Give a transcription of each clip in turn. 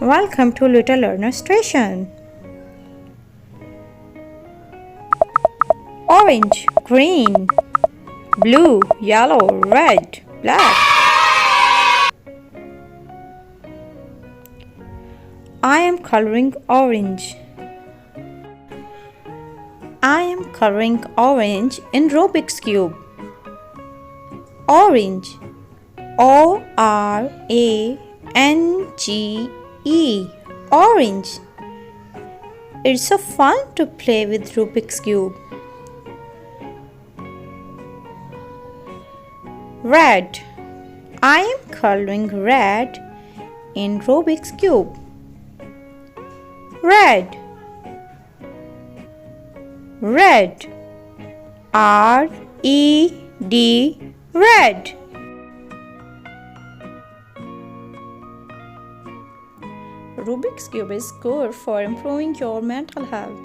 Welcome to Little Learner Station. Orange, green, blue, yellow, red, black. I am coloring orange. I am coloring orange in Rubik's cube. Orange, O-R-A-N-G-E, orange. It's so fun to play with Rubik's cube. Red, I am coloring red in Rubik's cube. Red, red, R-E-D, red. Rubik's Cube is good for improving your mental health.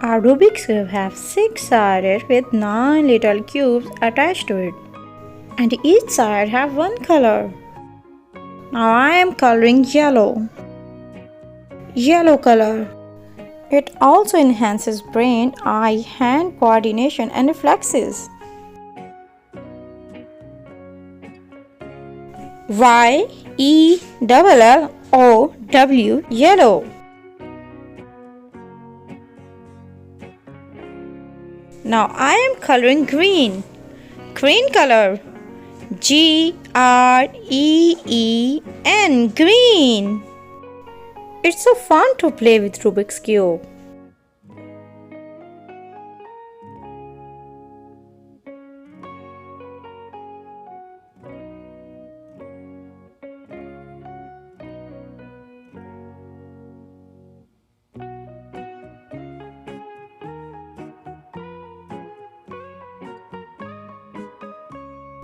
Our Rubik's Cube have 6 sides with 9 little cubes attached to it. And each side have one color. Now I am coloring yellow. Yellow color. It also enhances brain, eye, hand coordination and reflexes. Y-E-L-L-O-W, yellow. Now I am coloring green. Green color. G-R-E-E-N, green. It's so fun to play with Rubik's Cube.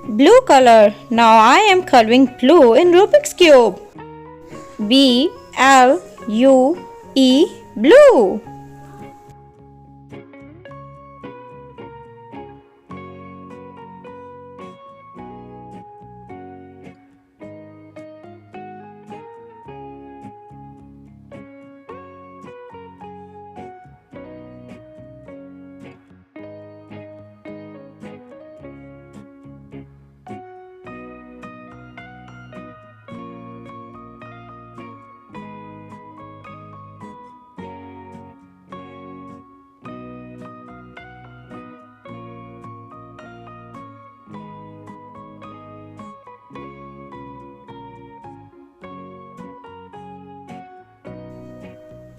Blue color. Now I am coloring blue in Rubik's Cube. B-L-U-E, blue.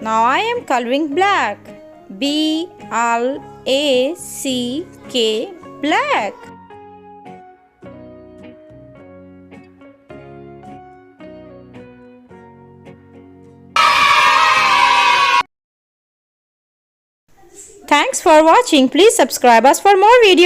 Now I am coloring black. B-L-A-C-K, black. Thanks for watching. Please subscribe us for more videos.